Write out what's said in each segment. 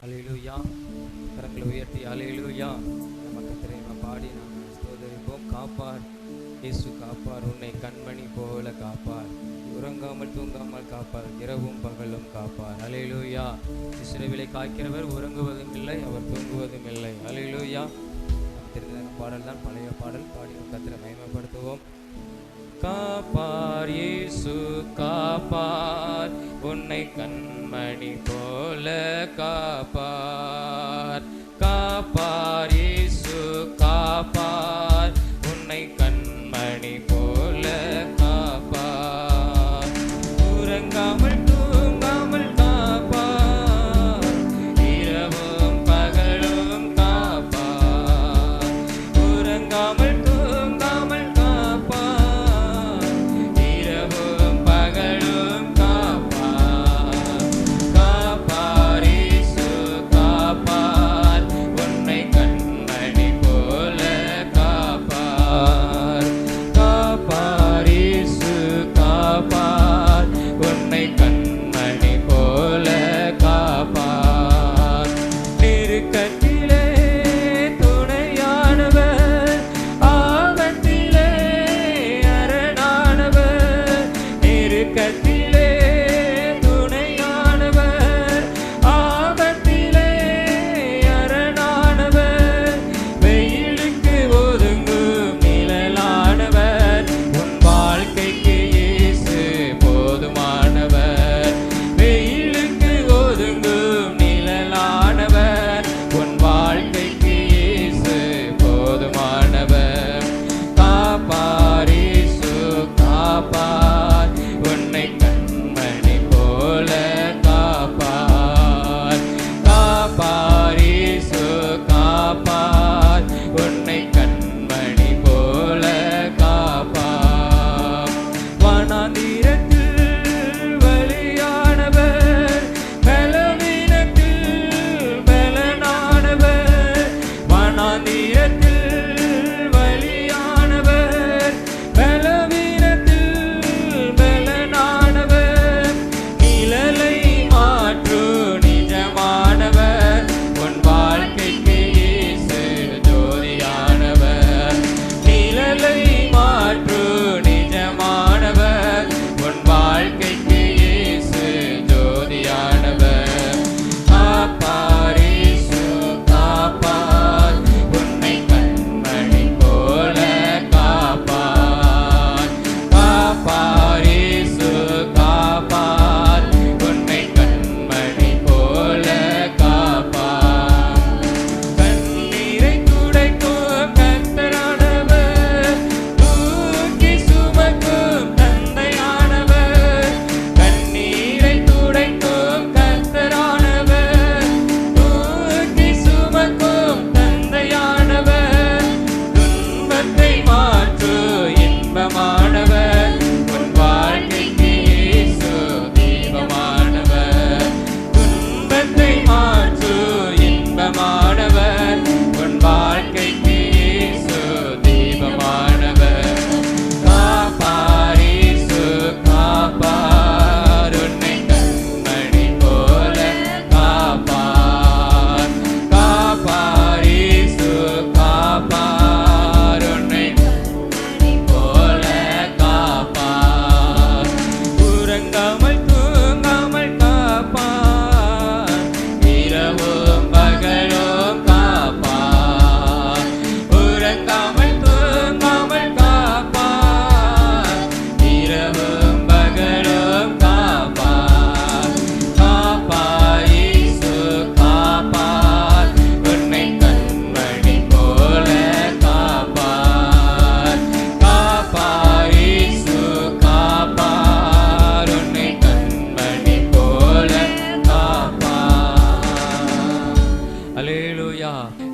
அல்லேலூயா. கரங்களை உயர்த்தி அல்லேலூயா. நமக்கு திரைமை பாடி நாம் ஸ்தோத்தரிப்போம். காப்பார் இயேசு காப்பார், உன்னை கண்மணி போல காப்பார், உறங்காமல் தூங்காமல் காப்பார், இரவும் பகலும் காப்பார். அல்லேலூயா. இஸ்ரவேலை காக்கிறவர் உறங்குவதும் இல்லை, அவர் தூங்குவதும் இல்லை. அல்லேலூயா. தெரிந்த பாடல் தான், பழைய பாடல். பாடி கர்த்தரை மகிமைப்படுத்துவோம். காப்பார் இயேசு காப்பார், உன்னை கண்மணி போல காப்பார். காப்பார் இயேசு காப்பார், உன்னை கண்மணி போல காப்பார். உறங்காமல் தூங்காமல் காப்பார், இரவும் பகலும் காப்பார். உறங்காமல் காப்பார்.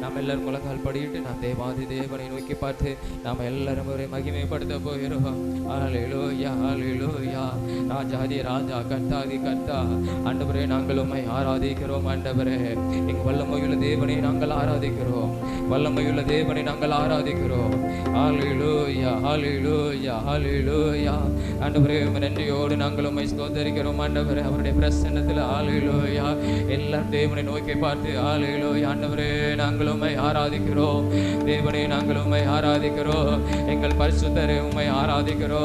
நாம் எல்லாரும் முழங்கால் படியிட்டு நாம் தேவாதி தேவனை நோக்கி பார்த்து நாம் எல்லாரும் அவரை மகிமைப்படுத்த போகிறோம். ஹல்லேலூயா ஹல்லேலூயா. ராஜாதி ராஜா கர்த்தாதி கர்த்தா ஆண்டவரே நாங்கள் உம்மை ஆராதிக்கிறோம். ஆண்டவரே எங்கள் வல்லமையுள்ள தேவனை நாங்கள் ஆராதிக்கிறோம். வல்லமையுள்ள தேவனை நாங்கள் ஆராதிக்கிறோம். ஹல்லேலூயா ஹல்லேலூயா ஹல்லேலூயா. ஆண்டவரே நன்றியோடு நாங்கள் உம்மை ஸ்தோத்திரிக்கிறோம். ஆண்டவரே அவருடைய பிரசன்னத்தில் ஹல்லேலூயா எல்லாரும் தேவனை நோக்கி பார்த்து ஹல்லேலூயா. ஆண்டவரே நாங்கள் உம்மை ஆராதிக்கிறோம். தேவனே நாங்கள் உம்மை ஆராதிக்கிறோம். எங்கள் பரிசுத்தரே உம்மை ஆராதிக்கிறோம்.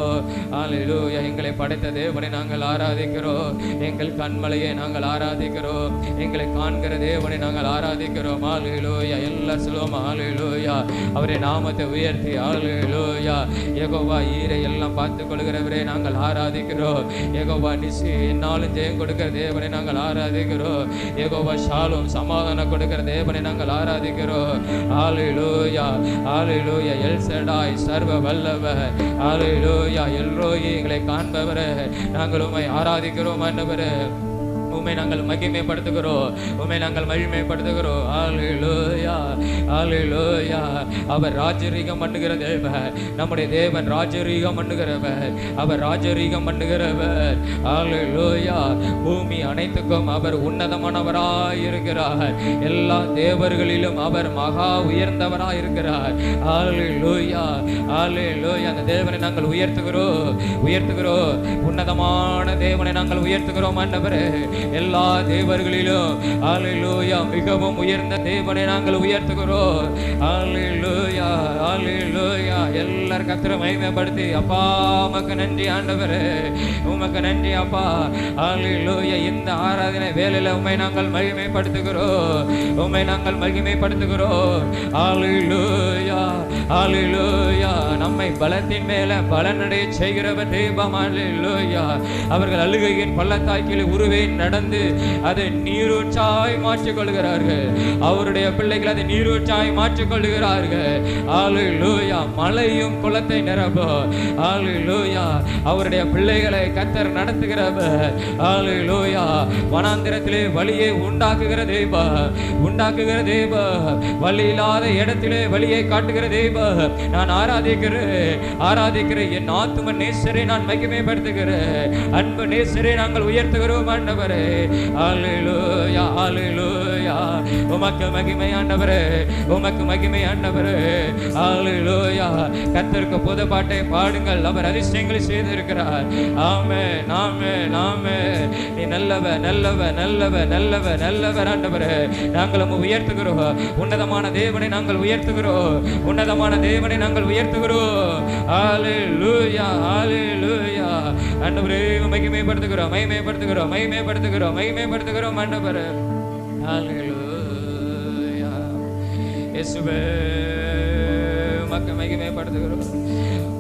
ஹல்லேலூயா. எங்களை படைத்த தேவனை நாங்கள் ஆராதிக்கிறோம். எங்கள் கண்மலையை நாங்கள் ஆராதிக்கிறோம். எங்களை காண்கிற தேவனை நாங்கள் ஆராதிக்கிறோம். ஹல்லேலூயா. எல்லாரும் சொல்லுவோம் ஹல்லேலூயா. அவருடைய நாமத்தை உயர்த்தி ஹல்லேலூயா. யெகோவா ஈரை எல்லாம் பார்த்து கொள்கிறவரே நாங்கள் ஆராதிக்கிறோம். யெகோவா நிசி என்னாலும் ஜெயம் கொடுக்கிற தேவனை நாங்கள் ஆராதிக்கிறோம். யெகோவா ஷாலும் சமாதானம் கொடுக்கிற தேவனை நாங்கள் ஆராதிக்கிறோம். ஹல்லேலூயா ஹல்லேலூயா. எல் ஷடாய் சர்வ வல்லவர். ஹல்லேலூயா. எல்ரோயி எங்களை காண்பவரே நாங்கள் உம்மை ஆராதிக்கிறோம். ஆண்டவரே உம்மை நாங்கள் மகிமைப்படுத்துகிறோம். உம்மை நாங்கள் மகிமைப்படுத்துகிறோம். ஹல்லேலூயா ஹல்லேலூயா. அவர் ராஜரீகம் பண்ணுகிற தேவன். நம்முடைய தேவன் ராஜரீகம் பண்ணுகிறவர். அவர் ராஜரீகம் பண்ணுகிறவர். ஹல்லேலூயா. பூமி அனைத்துக்கும் அவர் உன்னதமானவராய் இருக்கிறார். எல்லா தேவர்களிலும் அவர் மகா உயர்ந்தவராய் இருக்கிறார். ஹல்லேலூயா ஹல்லேலூயா. அந்த தேவனை நாங்கள் உயர்த்துகிறோம் உயர்த்துகிறோம். உன்னதமான தேவனை நாங்கள் உயர்த்துகிறோம். ஆண்டவரே எல்லா தேவர்களிலும் ஹல்லேலூயா மிகவும் உயர்ந்த தேவனை நாங்கள் உயர்த்துகிறோம். ஹல்லேலூயா ஹல்லேலூயா. எல்லாரும் கர்த்தரை மகிமைப்படுத்தி அப்பா உமக்கு நன்றி ஆண்டவரே உமக்கு நன்றி அப்பா. ஹல்லேலூயா. இந்த ஆராதனை வேளையில உம்மை நாங்கள் மகிமைப்படுத்துகிறோம். உம்மை நாங்கள் மகிமைப்படுத்துகிறோம். ஹல்லேலூயா ஹல்லேலூயா. நம்மை பலத்தின் மேல பலனடைய செய்கிறவர் தெய்வம். ஹல்லேலூயா. அவர்கள் அழுகையின் பள்ளத்தாக்கில் உருவே நடந்து அதை நீரூற்றாய் மாற்றிக் கொள்கிறார்கள். அவருடைய பிள்ளைகள் அதை நீரூற்றாய் மாற்றிக் கொள்கிறார்கள். ஹல்லேலூயா. மலையும் குளத்தை நிரப்பும். ஹல்லேலூயா. அவருடைய பிள்ளைகளை கர்த்தர் நடத்துகிறவர். ஹல்லேலூயா. வனாந்திரத்திலே வழியை உண்டாக்குகிற தெய்வம் உண்டாக்குகிற தெய்வம். வழி இல்லாத இடத்திலே வழியை காட்டுகிற தெய்வம். நான் ஆராதிக்கிறேன் என் ஆத்தும நேசரை நான் மகிமைப்படுத்துகிறேன். அன்பு நேசரை நாங்கள் உயர்த்துகிறோம். ஆண்டவரே ஹல்லேலூயா ஹல்லேலூயா. உமக்கு மகிமை ஆண்டவரே உமக்கு மகிமை ஆண்டவரே. ஹல்லேலூயா. கர்த்தருக்கு புது பாட்டை பாடுங்கள். அவர் அதிசயங்களை செய்திருக்கிறார். ஆமென் ஆமென் ஆமென். நீ நல்லவர் நல்லவர் நல்லவர் நல்லவர் நல்லவர் ஆண்டவரே. நாங்கள் உம்மை உயர்த்துகிறோம். உன்னதமான தேவனை நாங்கள் உயர்த்துகிறோம். உன்னதமான தேவனை நாங்கள் உயர்த்துகிறோம். ஹல்லேலூயா ஹல்லேலூயா. ஆண்டவரே மகிமைப்படுத்துகிறோம் மகிமைப்படுத்துகிறோம் மகிமைப்படுத்துகிறோம் மகிமைப்படுத்துகிறோம் ஆண்டவரே. ஹல்லேலூயா. இயேசுவே உமக்கு மகிமைப்படுத்துகிறோம்.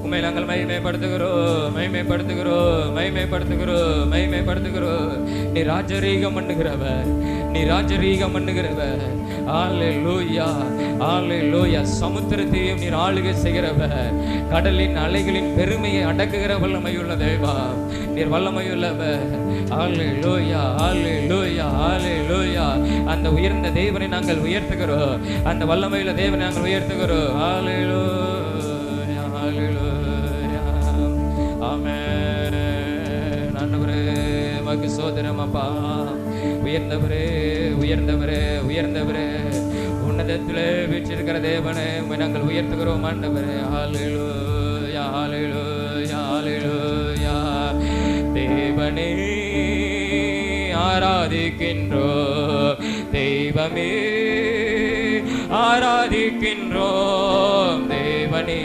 உம்மை நாங்கள் மகிமைப்படுத்துகிறோம் மகிமைப்படுத்துகிறோம் மகிமைப்படுத்துகிறோம் மகிமைப்படுத்துகிறோம். நீ ராஜரீகம் பண்ணுகிறவர். நீ ராஜரீகம் பண்ணுகிறவர். ஹல்லேலூயா ஹல்லேலூயா. சமுத்திரத்தையும் நீர் ஆளுகை செய்கிறவர். கடலின் அலைகளின் பெருமையை அடக்குகிற வல்லமையுள்ள தேவா நீர் வல்லமையுள்ளவர். ஹல்லேலூயா ஹல்லேலூயா ஹல்லேலூயா. அந்த உயர்ந்த தேவனை நாங்கள் உயர்த்துகிறோம். அந்த வல்லமையுள்ள தேவனை நாங்கள் உயர்த்துகிறோம். ஹல்லேலூயா ஹல்லேலூயா. ஆமென். ஆண்டவரே உமக்கு ஸ்தோத்திரம் அப்பா. உயர்ந்தவரே உயர்ந்தவரே உயர்ந்தவரே. உன்னதத்திலே வீற்றிருக்கிற தேவனை நாங்கள் உயர்த்துகிறோம் ஆண்டவரே. ஹல்லேலூயா ஹல்லேலூயா ஹல்லேலூயா. தேவனே ஆராதிக்கின்றோம். தெய்வமே ஆராதிக்கின்றோம். தேவனே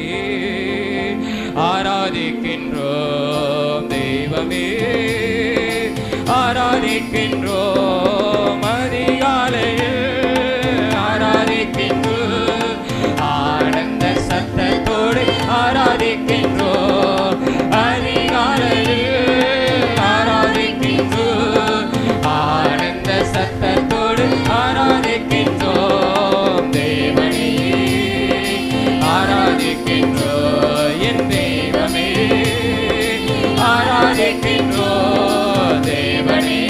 ஆராதிக்கின்றோம். தெய்வமே ஆராதிக்கின்றோம். அதிகாலையில் ஆராதிக்கின்றோம். ஆனந்த சத்தத்தோடு ஆராதிக்கின்றோம். அதிகாலையில் ஆராதிக்கின்றோம். ஆனந்த சத்தத்தோடு ஆராதிக்கின்றோம். தேவனே ஆராதிக்கின்றோம். என் தெய்வமே ஆராதிக்கின்றோம். தேவனே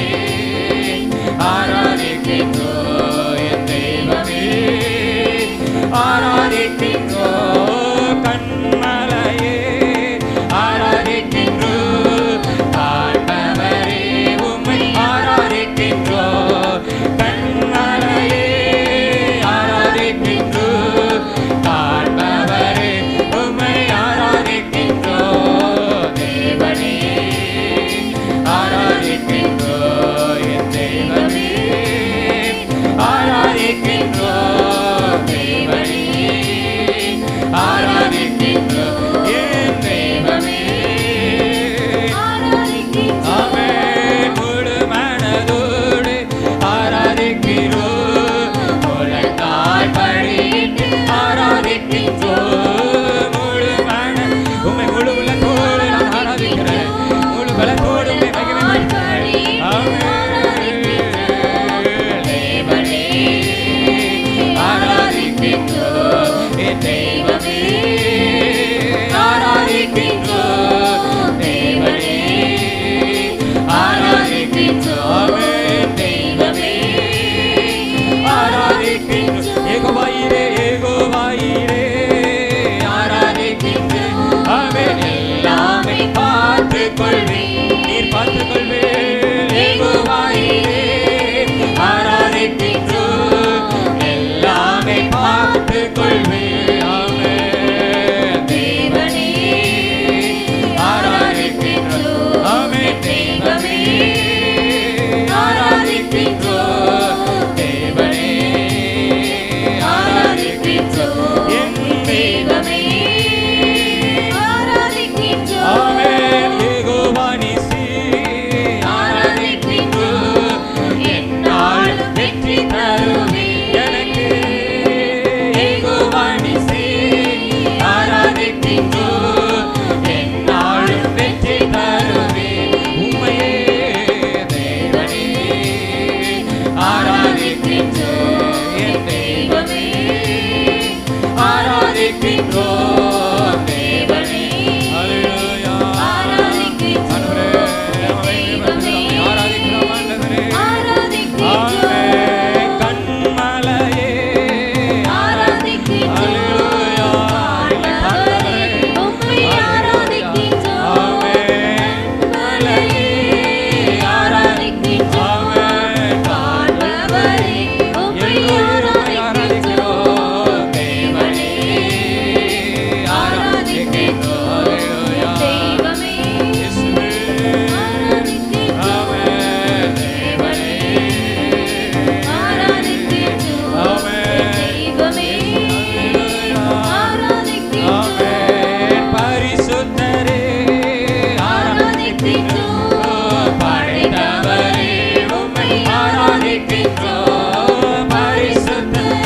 தருவே எனக்கு ஏகுவாணி ஆராதிக்கின்றோம் என்னாலும் வெற்றி தருவே உம்மையே தேவனே ஆராதிக்கின்றோம் என் தெய்வமே ஆராதிக்கின்றோம் தேவனே அல்லேலூயா ஆராதிக்கின்றோம் தெய்வமே ஆராதிக்கிறோம் ஆண்டவரே ஆராதிக்கின்றோம் கண்மலையே ஆராதிக்கின்றோம் அல்லேலூயா ஆண்டவரே உம்மை ஆராதிக்கின்றோம் கண்மலையே ஆராதிக்கின்றோம் ஆண்டவரே உம்மை ஆராதிக்கின்றோம் தேவனே ஆராதிக்கின்றோம் தெய்வமே இயேசுவே ஆமென் தேவனே ஆராதிக்கின்றோம் தெய்வமே ஆராதிக்கின்றோம் பரிசுத்தரே ஆராதிக்கின்றோம் படைத்தவரே உம்மை ஆராதிக்கின்றோம் பரிசுத்தரே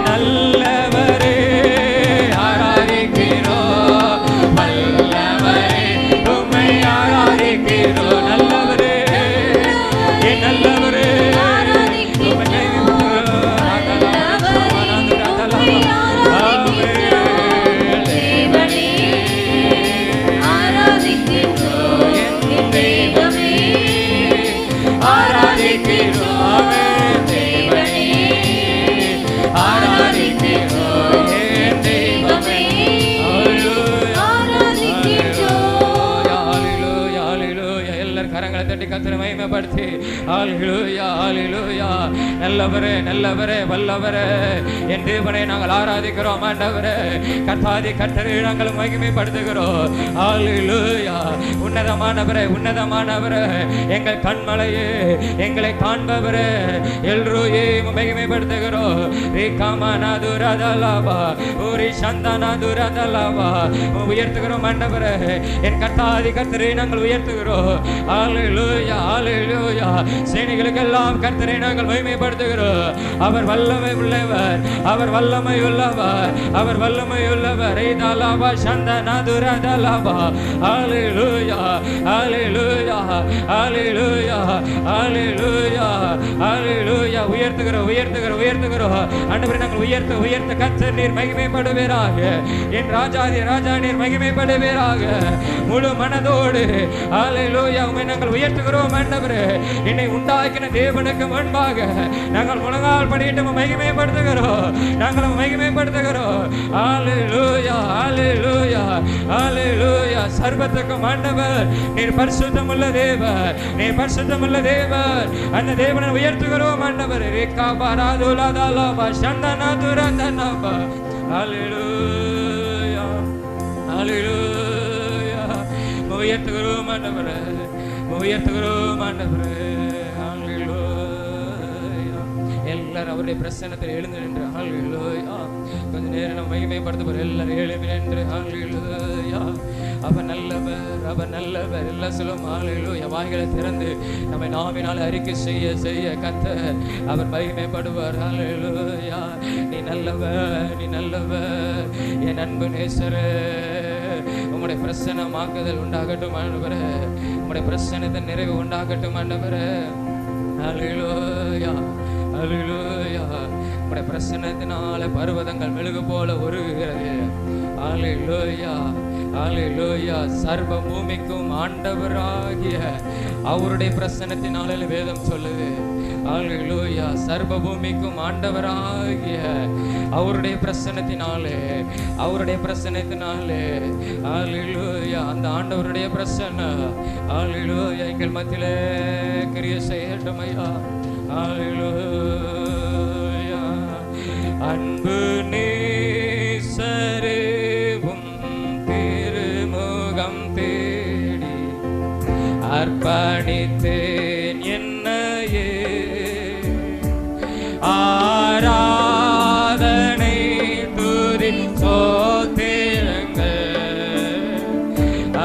நல்லவரே ஆராதிக்கிறோம் வல்லவரே உம்மை ஆராதிக்கிறோம் நல்லவரே நல்லவரே கரங்களை தட்டி கர்த்தரை மகிமைப்படுத்தி ஹல்லேலூயா ஹல்லேலூயா நல்லவரே நல்லவரே வல்லவரே என் தேவனை நாங்கள் ஆராதிக்கிறோம் ஆண்டவரே கர்த்தாதி கர்த்தரை நாங்கள் மகிமைப்படுத்துகிறோம் ஹல்லேலூயா உன்னதமானவரே உன்னதமானவரே எங்கள் கண்மலையே எங்களை காண்பவரே எல்ரோயே மகிமைப்படுத்துகிறோம் ரீகாமனாதுரதலவா ஓரி சந்தனாதுரதலவா உயர்த்துகிறோம் ஆண்டவரே என் கர்த்தாதி கர்த்தரை நாங்கள் உயர்த்துகிறோம் ஹல்லேலூயா ஹல்லேலூயா சேனைகளுக்கெல்லாம் கர்த்தரை நாங்கள் மகிமைப்படுத்துகிறோம் அவர் வல்லமை உள்ளவர் அவர் வல்லமை உள்ளவர் அவர் வல்லமை உள்ளவர் ரைதலவா சந்தனாதுரதலவா ஹல்லேலூயா ஹல்லேலூயா ஹல்லேலூயா ஹல்லேலூயா ஹல்லேலூயா உயர்த்துகிறோம் உயர்த்துகிறோம் உயர்த்துகிறோம் ஆண்டவரே நாங்கள் உயர்த்த உயர்த்த கர்த்தர் நீர் மகிமைப்படுவீராக என் ராஜாதி ராஜா நீர் மகிமைப்படுவீராக முழு மனதோடு ஹல்லேலூயா உம்மை நாங்கள் உயர்த்துகிறோம் ஆண்டவரே என்னை உண்டாக்கின தேவனுக்கு முன்பாக நாங்கள் முழங்கால் படியிட்டு மகிமைப்படுத்துகிறோம் நாங்கள் மகிமைப்படுத்துகிறோம் ஹல்லேலூயா ஹல்லேலூயா ஹல்லேலூயா சர்வத்துக்கும் ஆண்டவர் நீர் பரிசுத்தமுள்ள தேவர் நீர் பரிசுத்தமுள்ள தேவர் அந்த தேவனை உயர்த்துகிறோம் ஆண்டவர் ரேகாபராதுலதலபா சந்தனதுரதனபா ஹல்லேலூயா ஹல்லேலூயா உயர்த்துகிறோம் ஆண்டவரே உயர்த்துகிறோம் ஆண்டவரே ஹல்லேலூயா எல்லாரும் அவருடைய பிரசன்னத்தில் எழுந்து நின்று ஹல்லேலூயா கொஞ்ச நேரம் நம்ம மகிமைப்படுத்த போற எல்லாரும் எழுப்பி நின்று ஹல்லேலூயா அவர் நல்லவர் அவர் நல்லவர் எல்லாம் சொல்லும் ஹல்லேலூயா வாய்களை திறந்து நம்மை நாவினால் அறிக்கை செய்ய செய்ய கர்த்தர் அவர் மகிமைப்படுவார் ஹல்லேலூயா நீ நல்லவர் நீ நல்லவர் என் அன்பு நேசரே உம்முடைய பிரசன்னமாக்குதல் உண்டாகட்டும் ஆண்டவரே உம்முடைய பிரசன்னத்தின் நிறைவு உண்டாகட்டும் ஆண்டவரே ஹல்லேலூயா ஹல்லேலூயா உம்முடைய பிரசன்னத்தினால பர்வதங்கள் மெழுகு போல உருகுகிறது ஹல்லேலூயா ஹல்லேலூயா சர்வ பூமிக்கும் ஆண்டவராகிய அவருடைய பிரசன்னத்தினால வேதம் சொல்லுது ஹல்லேலூயா சர்வ பூமிக்கும் ஆண்டவராகிய அவருடைய பிரசன்னத்தினாலே ஹல்லேலூயா அந்த ஆண்டவருடைய பிரசன்னம் ஹல்லேலூயா எங்கள் மத்தியிலே கிரியை செய்யட்டும் ஐயா ஹல்லேலூயா அன்பு நேசரே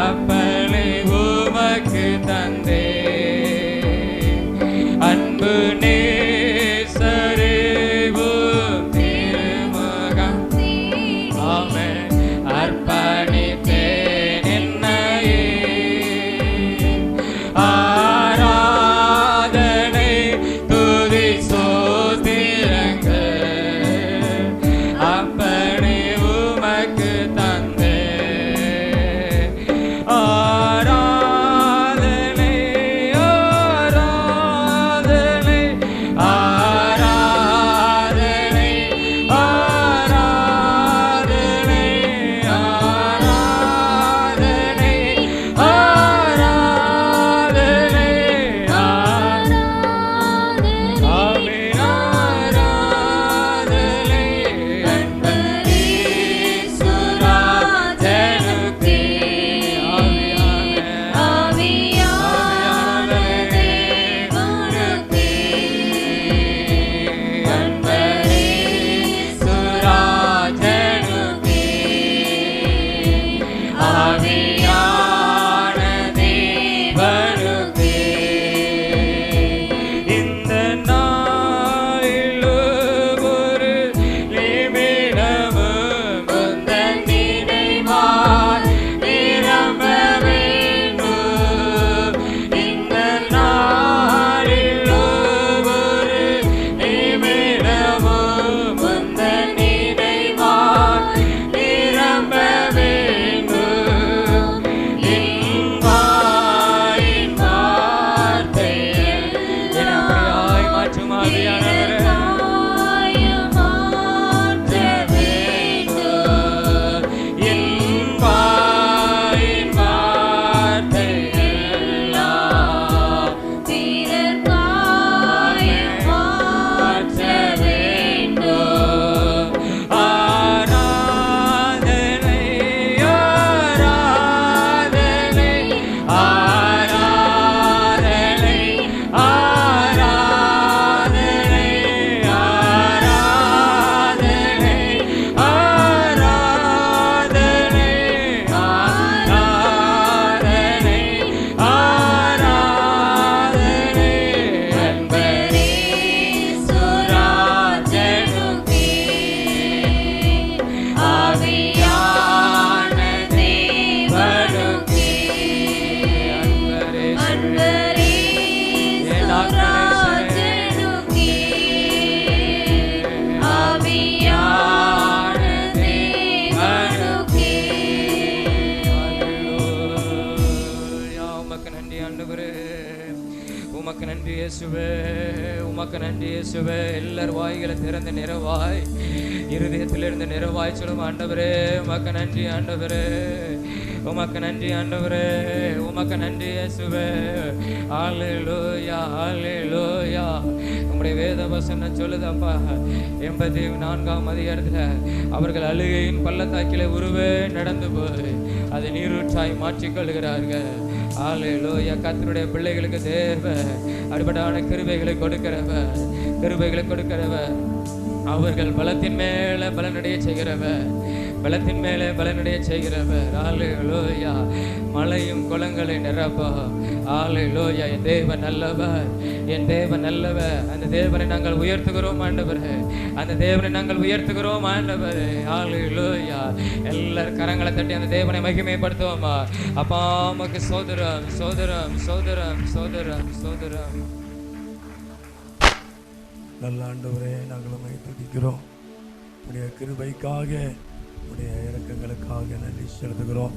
அப்பனை உமக்கு தந்தே அன்பு நேசரேவும் திருமகம் ஆமென் அர்ப்பணித்தேன் என்னையே ஆராதனை துதி சோத்திரங்கள் அப்பனை உமக்கு தந்தே ஆராதனை ஆராதனை ஆராதனை ஆராதனை ஆராதனை ஆராதனை ஆமென் ஆராதனை அன்பரீசுராஜனுக்கே ஆவியான தேவனுக்கே அன்பரீசுராஜனுக்கே ஆவியான தேவனுக்கே இந்த நாளில் ஒரு நிமிடமும் உந்தன் நினைவால் நிரம்ப வேண்டும். இந்த நாளில் ஒரு நிமிடமும் உந்தன் நினைவால் நிரம்ப வேண்டும். என் வாயின் வார்த்தைகள் என்னை மாற்றும் ஆவியானவரே என் வாயின் வார்த்தைகள் மாற்ற வேண்டும். ஆராதனை ஆராதனை ஆராதனை ஆராதனை ஆராதனை ஆராதனை ஆராதனை ஆராதனை அன்பரீசுராஜனுக்கே ஆவியான தேவனுக்கே அன்பரீசுராஜனுக்கே ஆவியான தேவனுக்கே. ஹல்லேலூயா. உமக்கு நன்றி ஆண்டவரே, உமக்கு நன்றி இயேசுவே, உமக்கு நன்றி இயேசுவே. எல்லார் வாய்களை திறந்து நிறைவாய் இருதயத்திலிருந்து நிறைவாய் சொல்லும் ஆண்டவரே. உமக்கு நன்றி ஆண்டவரே, உமக்கு நன்றி ஆண்டவரே, உமக்கு நன்றி இயேசுவே. ஹல்லேலூயா ஹல்லேலூயா. உம்முடைய வேத வசனம் சொல்லுதப்பா 84ஆம் அதிகாரத்தில் அவர்கள் அழுகையின் பள்ளத்தாக்கிலே உருவே நடந்து போய் அதை நீரூற்றாய் மாற்றிக்கொள்கிறார்கள். ஹல்லேலூயா. கர்த்தருடைய பிள்ளைகளுக்கு தேவ அறுபடான கிருபைகளை கொடுக்கிறவர், கிருபைகளை கொடுக்கிறவர். அவர்கள் பலத்தின் மேலே பலனடைய செய்கிறவர், பலத்தின் மேலே பலனடைய செய்கிறவர். ஹல்லேலூயா. மலையும் குளங்களை நிரப்ப. ஹல்லேலூயா. என் தேவன் நல்லவர், என் தேவன் நல்லவர். அந்த தேவனை நாங்கள் உயர்த்துகிறோம் ஆண்டவரே, அந்த தேவனை நாங்கள் உயர்த்துகிறோம் ஆண்டவரே. ஹல்லேலூயா. எல்லாரும் கரங்களை தட்டி அந்த தேவனை மகிமைப்படுத்துவோமா? அப்பா உமக்கு சோதரம் சோதரம் சோதரம் சோதரம் சோதரம். நல்ல ஆண்டவரே, நாங்கள் உம்மை துதிக்கிறோம். உடைய கிருபைக்காக, உடைய இரக்கங்களுக்காக நன்றி செலுத்துகிறோம்.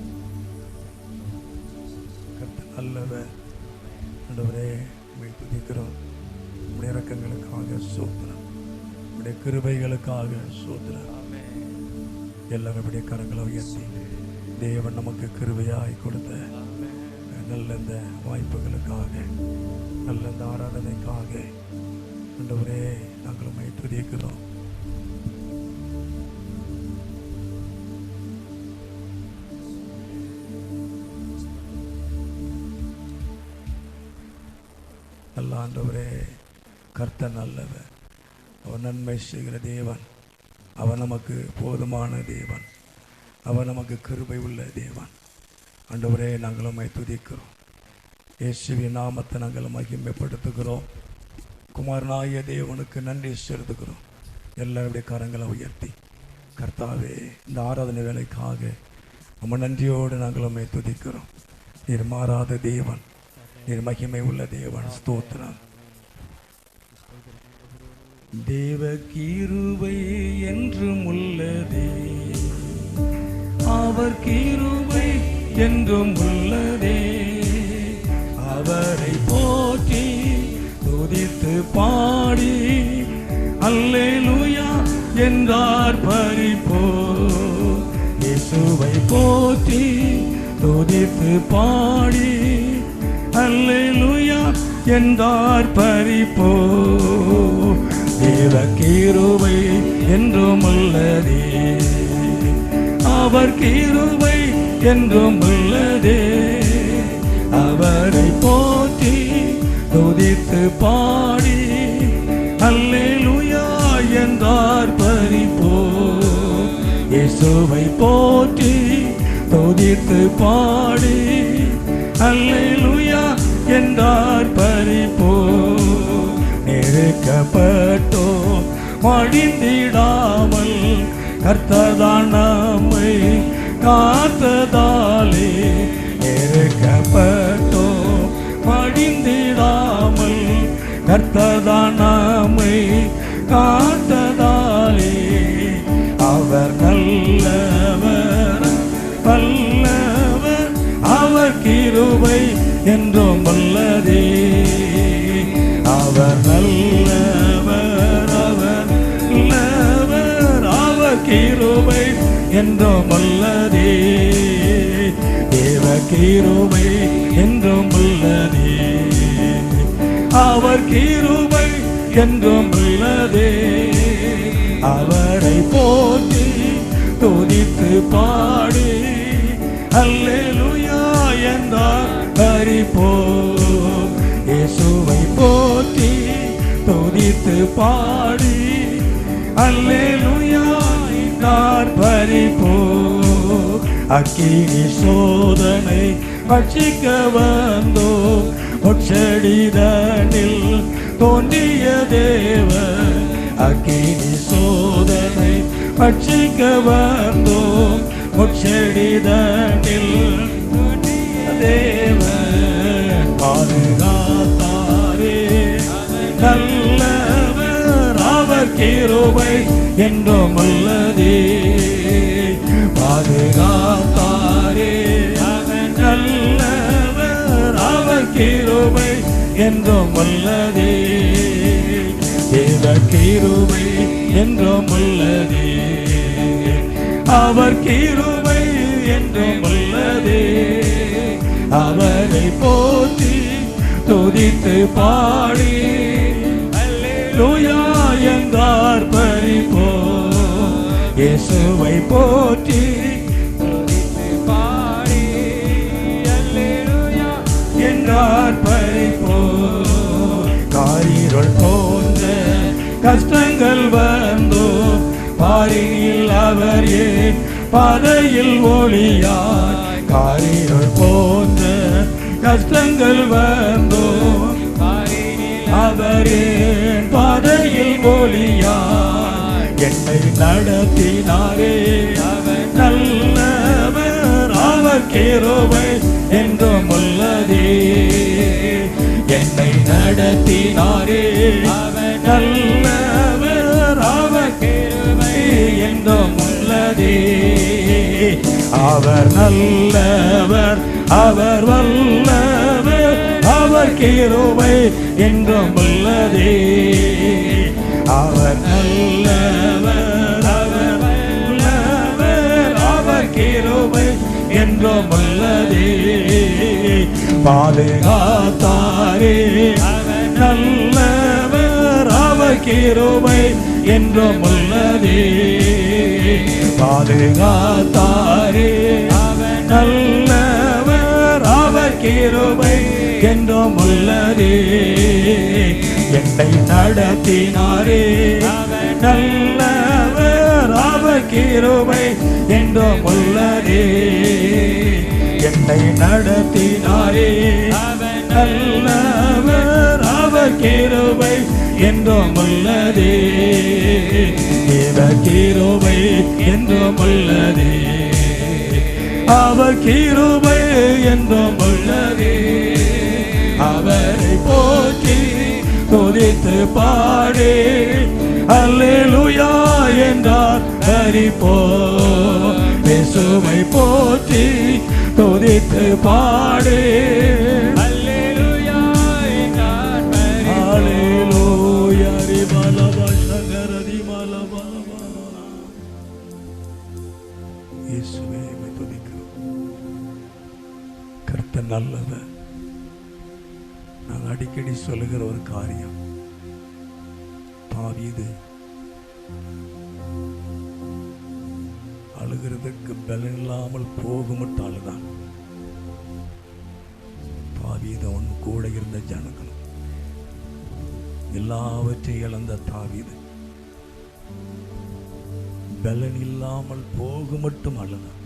கர்த்தர் நல்லவர். ஆண்டவரே, உம்மை துதிக்கிறோம். உடைய இரக்கங்களுக்காக ஸ்தோத்திரம், உடைய கிருபைகளுக்காக ஸ்தோத்திரம். எல்லாரும் உடைய கரங்களை உயர்த்தி தேவன் நமக்கு கிருபையாய் கொடுத்த நல்ல இந்த வாய்ப்புகளுக்காக, நல்ல இந்த ஆராதனைக்காக ஆண்டவரே நாங்கள் உம்மை துதிக்கிறோம். நல்ல ஆண்டவரே, கர்த்தர் நல்லவர். அவர் நன்மை செய்கிற தேவன், அவர் நமக்கு போதுமான தேவன். அவர் நமக்கு கிருபை உள்ள தேவன். ஆண்டவரே, நாங்கள் உம்மை துதிக்கிறோம். இயேசுவின் நாமத்தை நாங்கள் மகிமைப்படுத்துகிறோம். குமாரனாகிய தேவனுக்கு நன்றி செலுத்துகிறோம். எல்லாருடைய கரங்களை உயர்த்தி, கர்த்தாவே, இந்த ஆராதனை வேலைக்காக நம்ம நன்றியோடு நாங்கள் உம்மை துதிக்கிறோம். நீர் மாறாத தேவன், நீர் மகிமை உள்ள தேவன். ஸ்தோத்திரம். தேவ கிருபை என்றும் உள்ளதே, அவர் கிருபை என்றும் உள்ளதே. அவரை போற்றி துதித்து பாடி அல்லேலூயா என்றார் பரிபோர். இயேசுவை போற்றி துதித்து பாடி அல்லேலூயா என்றார் பரிபோர். தேவ கிருபை என்றும் உள்ளதே, அவர் கிருபை என்றும் உள்ளதே. அவரை போற்றி துதித்து பாடி அல்லேலூயா என்றார் பரிபோர். இயேசுவை போற்றி துதித்து பாடி அல்லேலூயா என்றார் பரிபோர். நெருக்கப்பட்டோ மடிந்திடாமல் கர்த்தர்தான் நம்மை காத்ததாலே. நெருக்கப்பட்டோ மடிந்திடாமல் கர்த்தர்தான் நம்மை காத்ததாலே. அவர் நல்லவர் வல்லவர், அவர் கிருபை என்றும் உள்ளதே. அவர் நல்லவர், அவர் நல்லவர், அவர் கிருபை என்றும் உள்ளதே. தேவ கிருபை என்றும் உள்ளதே, அவர் கிருபை என்றும் உள்ளதே. அவரை போற்றி துதித்து பாடி அல்லேலூயா என்றார் பரிபோர். இயேசுவை போற்றி துதித்து பாடி அல்லேலூயா என்றார் பரிபோர். அக்கினி சோதனை பட்சிக்க வந்தோம், முட்செடிதனில் தோன்றிய தேவன். அக்கினி சோதனை பட்சிக்க வந்தோம், முட்செடிதனில் தோன்றிய தேவன். பாதுகாத்தாரே நல்லவர், அவர் கிருபை என்றும் உள்ளதே. பாதுகாத்தாரே நல்லவர், அவர் கிருபை என்றும் உள்ளதே. தேவ கிருபை என்றும் உள்ளதே, அவர் கிருபை என்றும் உள்ளதே. அவரை போற்றி துதித்து பாடி அல்லேலூயா என்றார் பரிபோர். இயேசுவை போற்றி துதித்து பாடி அல்லேலூயா என்றார் பரிபோர். காரிருள் போன்ற கஷ்டங்கள் வந்தோம், பாரியில் அவர் ஏன் பாதையில் ஒளியார். காரிருள் போன்ற கஷ்டங்கள் வந்தோம், அவர் ஏன் பாதையில் ஒளியார். என்னை நடத்தினாரே அவர் நல்லவர், அவர் கிருபை என்றும் உள்ளதே. என்னை நடத்தினாரே அவர் நல்லவர், அவர் கிருபை என்றும் உள்ளதே. அவர் நல்லவர், அவர் வல்லவர், அவர் கிருபை என்றும் உள்ளதே. அவர் நல்லவர், அவர் வல்லவர், அவர் கிருபை என்றும் உள்ளதே. பாதுகாத்தாரே அவர் நல்லவர், அவர் கிருபை என்றும் உள்ளதே. பாதுகாத்தாரே அவர் நல்லவர், அவர் கிருபை என்றும் உள்ளதே. என்னை நடத்தினாரே அவர் நல்லவர், நல்லவர் அவர் கிருபை என்றும் உள்ளதே. என்னை நடத்தினாரே அவர் நல்லவர் அவர் கிருபை என்றும் உள்ளதே. தேவ கிருபை என்றும் உள்ளதே. அவர் கிருபை என்றும் உள்ளதே. அவரை போற்றி துதித்து பாடி அல்லேலூயா என்றார் ஹரிப்போ. இயேசுவை போற்றி துதித்து பாடி அல்லேலூயா என்றார் ஹல்லேலூயா. ரிமலபா சங்கரதி மலபா. இயேசுவே துதிக்கிறோம். கர்த்தர் நல்லவர். நான் அடிக்கடி சொல்லுகிற ஒரு காரியம், தாவீது அழுகிறதுக்கு பலன் இல்லாமல் போகுமட்டு அழுதான். தாவீது அவன் கூட இருந்த ஜனங்கள் எல்லாவற்றையும் இழந்த தாவீது பலன் இல்லாமல் போகுமட்டும் அழுதான்.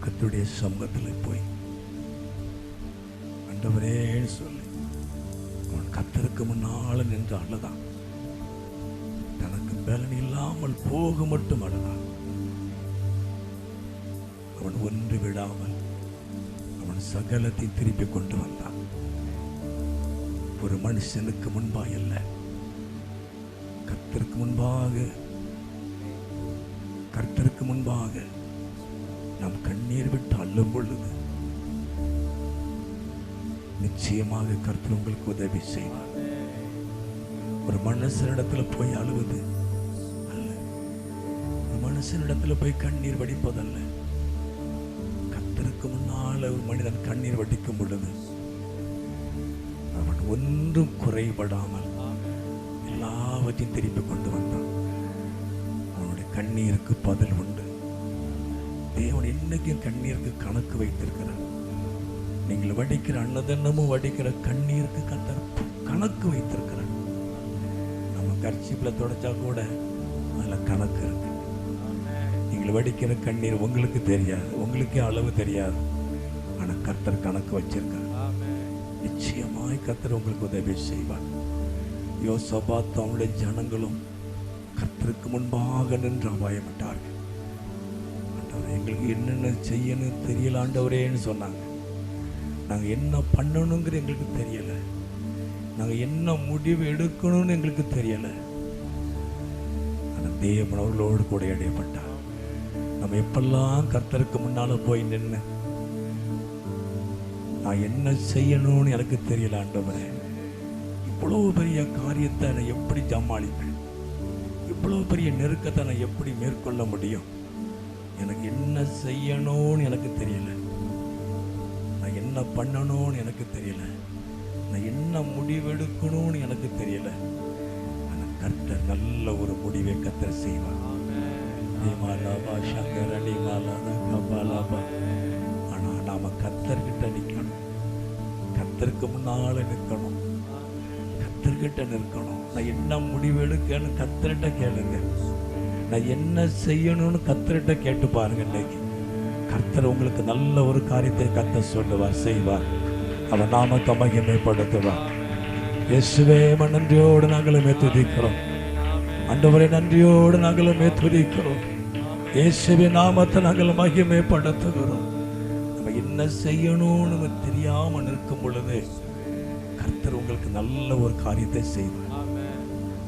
கர்த்தருடைய சமூகத்தில் போய் ஆண்டவரேன்னு சொல்லி அவன் கர்த்தருக்கு முன்னால நின்று அழுதான். தனக்கு பலன் இல்லாமல் போக மட்டும் அழுதான். அவன் ஒன்று விடாமல் அவன் சகலத்தை திருப்பி கொண்டு வந்தான். ஒரு மனுஷனுக்கு முன்பாக அல்ல, கர்த்தருக்கு முன்பாக நாம் கண்ணீர் விட்டு அள்ளும் பொழுது நிச்சயமாக கர்த்தர் உங்களுக்கு உதவி செய்வார். ஒரு மனுஷனிடத்துல போய் அழுவது அல்ல, ஒரு மனுஷனிடத்துல போய் கண்ணீர் வடிப்பதல்ல. கர்த்தருக்கு முன்னால ஒரு மனிதன் கண்ணீர் வடிக்கும் பொழுது அவன் ஒன்றும் குறைபடாமல் எல்லாவற்றையும் திருப்பி கொண்டு வந்தான். அவனுடைய கண்ணீருக்கு பதில் உண்டு. தேவன் என்னைக்கும் கண்ணீருக்கு கணக்கு வைத்திருக்கிறார். நீங்கள் வடிக்கிற அன்னதன்னமும் வடிக்கிற கண்ணீருக்கு கர்த்தர் கணக்கு வைத்திருக்கிறார். நம்ம கர்ச்சீப்ல தொடச்சா கூட அதுல கணக்கு இருக்கு. நீங்கள் வடிக்கிற கண்ணீர் உங்களுக்கு தெரியாது, உங்களுக்கே அளவு தெரியாது. ஆனா கர்த்தர் கணக்கு வச்சிருக்கார். நிச்சயமாய் கர்த்தர் உங்களுக்கு உதவி செய்வார். யோசபாத் அவனுடைய ஜனங்களும் கர்த்தருக்கு முன்பாக நின்று அபாயப்பட்டார்கள். எங்களுக்கு என்னென்ன செய்யணும் தெரியல ஆண்டவரேன்னு சொன்னாங்க. நாங்கள் என்ன பண்ணணுங்கிற எங்களுக்கு தெரியல, நாங்கள் என்ன முடிவு எடுக்கணும்னு எங்களுக்கு தெரியல. ஆனால் தேவன் அவர்களோடு கூட இடையப்பட்டார். நம்ம எப்பெல்லாம் கர்த்தருக்கு முன்னால போய் நின்று நான் என்ன செய்யணும்னு எனக்கு தெரியல ஆண்டவரே, இவ்வளவு பெரிய காரியத்தை நான் எப்படி சமாளிப்பேன், இவ்வளவு பெரிய நெருக்கத்தை நான் எப்படி மேற்கொள்ள முடியும், எனக்கு என்ன செய்யணும்னு எனக்கு தெரியல, நான் என்ன பண்ணணும்னு எனக்கு தெரியல, நான் என்ன முடிவெடுக்கணும்னு எனக்கு தெரியல. ஆனால் கர்த்தர் நல்ல ஒரு முடிவை கர்த்தர் செய்வார். ஆனா நாம கர்த்தர்கிட்ட நிற்கணும், கர்த்தருக்கு முன்னால நிற்கணும், கர்த்தர்கிட்ட நிற்கணும். நான் என்ன முடிவெடுக்கன்னு கர்த்தர்கிட்ட கேளுங்க, நான் என்ன செய்யணும்னு கர்த்தர்கிட்ட கேட்டு பாருங்க. இன்னைக்கு கர்த்தர் உங்களுக்கு நல்ல ஒரு காரியத்தை கர்த்தர் சொல்லுவார், செய்வார். அவர் நாமத்தை மகிமைப்படுத்துவார். இயேசுவே நன்றியோடு நாங்களுமே துதிக்கிறோம். ஆண்டவரே நன்றியோடு நாங்களுமே துதிக்கிறோம். இயேசுவே நாமத்தை நாங்கள் மகிமைப்படுத்துகிறோம். நம்ம என்ன செய்யணும்னு தெரியாம நிற்கும் பொழுது கர்த்தர் உங்களுக்கு நல்ல ஒரு காரியத்தை செய்வார்.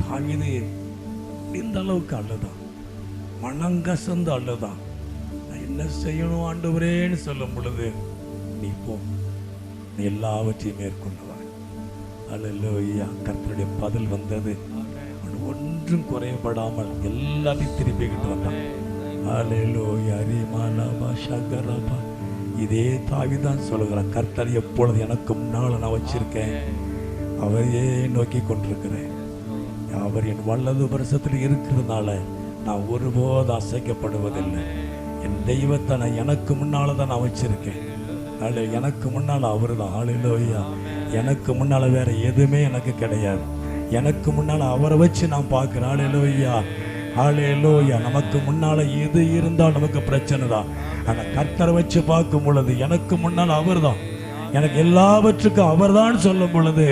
தாவீது இந்த அளவுக்கு அழுதான், மனங்கசந்து அழுதான். நான் என்ன செய்யணும் ஆண்டவரேன்னு சொல்லும் பொழுது நீ போ, நீ எல்லாவற்றையும் மேற்கொள்ளுவாய். அல்லேலூயா. கர்த்தருடைய பதில் வந்தது. ஒன்றும் குறைபடாமல் எல்லாத்தையும் திருப்பிக்கிட்டு வந்தான். அல்லேலூயா. ரிமலபா ஷகரபா. இதே தாவீதான் சொல்லுகிறான், கர்த்தர் எப்பொழுது எனக்கு முன்னால் நான் வச்சிருக்கேன், அவரையே நோக்கி கொண்டிருக்கிறேன். அவர் என் வலது வருஷத்தில் இருக்கிறதுனால நான் ஒருபோது அசைக்கப்படுவதில்லை. என் தெய்வத்தை நான் எனக்கு முன்னால தான் நான் வச்சிருக்கேன். அல்ல, எனக்கு முன்னால் அவரு தான். அல்லேலூயா. எனக்கு முன்னால வேற எதுவுமே எனக்கு கிடையாது. எனக்கு முன்னால அவரை வச்சு நான் பார்க்கிறேன். ஹல்லேலூயா, ஹல்லேலூயா. நமக்கு முன்னால எது இருந்தால் நமக்கு பிரச்சனை தான். ஆனா கர்த்தரை வச்சு பார்க்கும் பொழுது எனக்கு முன்னால் அவர் தான், எனக்கு எல்லாவற்றுக்கும் அவர் தான் சொல்லும் பொழுது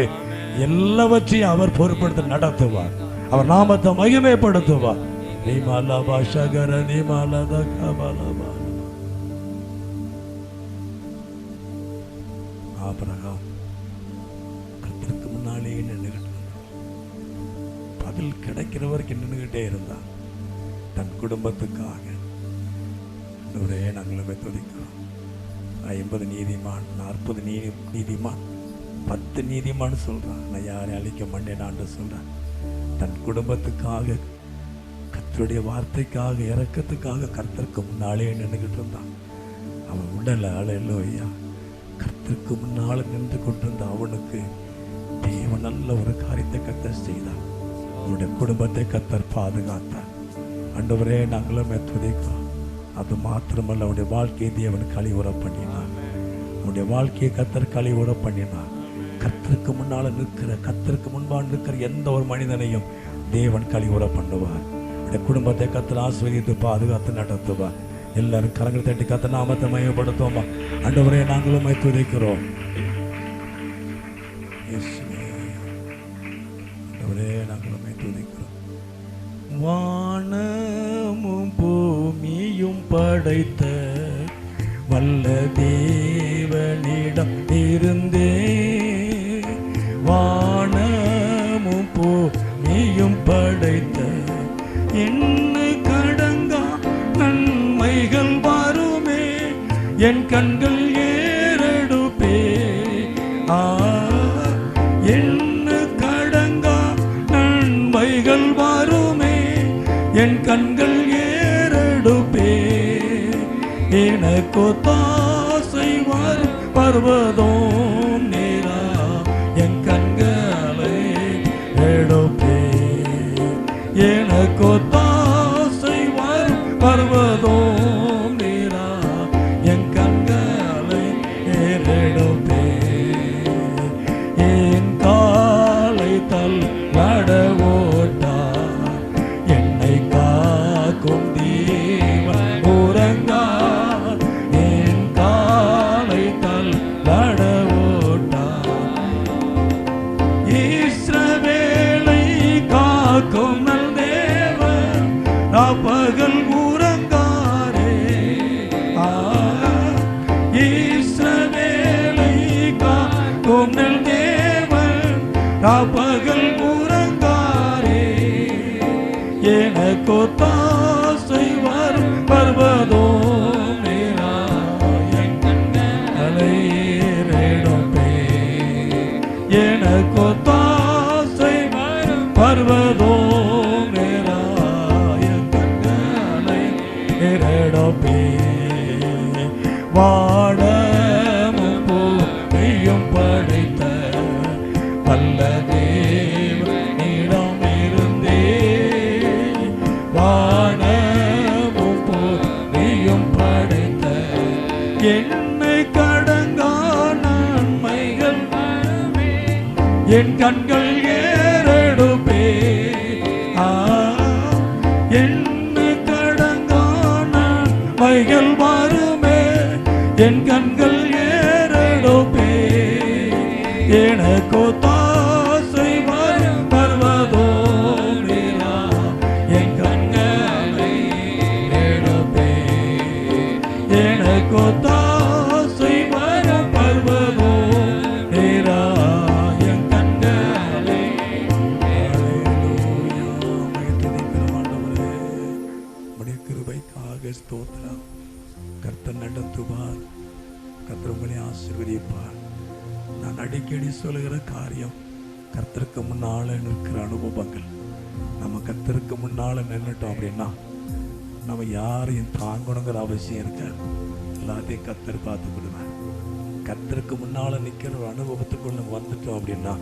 எல்லாவற்றையும் அவர் பொறுப்படுத்த நடத்துவார். அவர் நாமத்தை மகிமைப்படுத்துவார். ஆபிரகாம் கர்த்தருக்கு முன்னாலே நின்றுகிட்டு பதில் கிடைக்கிற வரைக்கும் நின்றுகிட்டே இருந்தான். தன் குடும்பத்துக்காக நாங்களுமே துதிக்கிறோம். 50 நீதிமான், 40 நீதிமான், 10 நீதிமான் சொல்றான். நான் யாரையும் அழிக்க மாட்டேனான்னு சொல்றான். தன் குடும்பத்துக்காக, கர்த்தருடைய வார்த்தைக்காக, இரக்கத்துக்காக கர்த்தருக்கு முன்னாலே நின்றுகிட்டு இருந்தான். அவன் உடல ஹல்லேலூயா கர்த்தருக்கு முன்னால நின்று கொண்டிருந்த அவனுக்கு தேவன் நல்ல ஒரு காரியத்தை கர்த்தர் செய்தார். அவனுடைய குடும்பத்தை கர்த்தர் பாதுகாத்தார். ஆண்டவரே நாங்களுமே துதிக்கிறோம். அது மாத்திரமல்ல, அவனுடைய வாழ்க்கையை தேவன் கழிவுற பண்ணினார். அவனுடைய வாழ்க்கையை கர்த்தர் கழிவுற பண்ணினார். கர்த்தருக்கு முன்னால நிற்கிற, கர்த்தருக்கு முன்பாக நிற்கிற எந்த ஒரு மனிதனையும் தேவன் கழிவுற பண்ணுவார். அவனுடைய குடும்பத்தை கர்த்தர் ஆசீர்வதித்து பாதுகாத்து நடத்துவார். எல்லாரும் கரங்களை தட்டி கர்த்தர் நாமத்தை மகிமைப்படுத்துவோமா. ஆண்டவரே நாங்களும் துதிக்கிறோம். ஆண்டவரே நாங்களும் துதிக்கிறோம். வானமும் பூமியும் படைத்த வல்ல தேவனிடம் இருந்தே, வானமும் பூமியும் படைத்த என்ன கடங்கா நன்மைகள் வருமே, என் கண்கள் ஏறெடுப்பே. என்ன கடங்கா நன்மைகள் வருமே, என் கண்கள் ஏறெடுப்பே. எனக்கு தாசை வருவதோம் நேரா, என் கண்களை எடுப்பே. எனக்கு தாசை வருவதோம் நேரா, என் கண்களை ஏறெடுப்பே. என் காலை தள்ளாட ஓட்டார், என்னை காக்கும் தேவன் உறங்கார். என் காலை தள்ளாட ஓட்டார், இஸ்ரவேலை காக்கும் நல் தேவன் பகல் உறங்காரே. இஸ்ரவேலை காக்கும் நல் தேவன் பகல் உறங்காரே. எனக்கு தாசை வருவதோம் நேரா, என் கண்களை ஏறெடுப்பே. எனக்கு தாசை வருவதோம் நேரா, என் கண்களை ஏறெடுப்பே. வானமும் பூமியும் படைத்த வல்ல தேவனிடம் இருந்தே, வானமும் பூமியும் படைத்த என்னை கடங்கா நன்மைகள் என் கண்கள் ஏறெடுப்பே. என்ன கடங்கா நன்மைகள் வருமே, என் கண்கள் ஏறெடுப்பே. எனக்கு தாசை வருவதோம் நேரா, என் கண்களை எடுப்பே. எனக்கு தாசை வருவதோம் நேரா, என் கண்களை. உம்முடைய கிருபைக்காக ஸ்தோத்திரம். கர்த்தர் நடத்துவார், கர்த்தர் உங்களை ஆசீர்வதிப்பார். நான் அடிக்கடி சொல்லுகிற காரியம், கர்த்தருக்கு முன்னால நிற்கிற அனுபவங்கள். நம்ம கர்த்தருக்கு முன்னால நின்றுட்டோம் அப்படின்னா நம்ம யாரையும் தாங்கணுங்கிற அவசியம் இருக்காது. எல்லாத்தையும் கர்த்தர் பார்த்துக்கிடுவார். கர்த்தருக்கு முன்னால நிற்கிற ஒரு அனுபவத்துக்குள்ள வந்துட்டோம் அப்படின்னா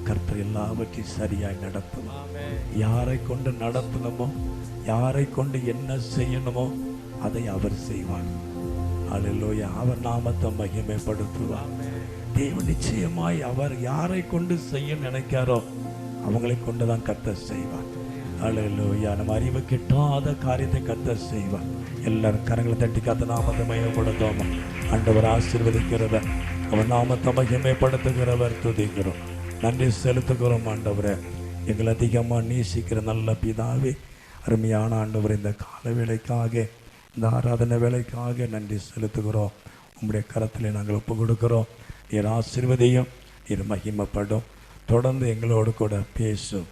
கர்த்தர் எல்லாவற்றையும் சரியாய் நடத்துவார். யாரை கொண்டு நடத்தணுமோ, யாரை கொண்டு என்ன செய்யணுமோ அதை அவர் செய்வார். அல்லேலூயா. அவர் நாமத்தை மகிமைப்படுத்துவார். தேவன் நிச்சயமாய் அவர் யாரை கொண்டு செய்ய நினைக்காரோ அவங்களை கொண்டு தான் கர்த்தர் செய்வார். அல்லேலூயா. நம்ம அறிவு கிட்டாத காரியத்தை கர்த்தர் செய்வார். எல்லாரும் கரங்களை தட்டி கர்த்தர் நாமத்தை மகிமைப்படுத்துவோம். ஆண்டவர் ஆசீர்வதிக்கிறவர், அவர் நாமத்தை மகிமைப்படுத்துகிறவர். துதிக்கிறோம், நன்றி செலுத்துகிறோம். ஆண்டவரே, எங்களை அதிகமாக நேசிக்கிற நல்ல பிதாவே, அருமையான ஆண்டவர், இந்த கால வேளைக்காக, இந்த ஆராதனை வேலைக்காக நன்றி செலுத்துகிறோம். உங்களுடைய கரத்தில் நாங்கள் ஒப்பு கொடுக்கிறோம். நீர் ஆசீர்வதியும், நீர் மகிமைப்படும், தொடர்ந்து எங்களோடு கூட பேசும்,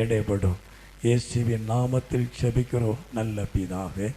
இடைப்படும். இயேசுவின் நாமத்தில் ஜெபிக்கிறோம் நல்ல பிதாவே.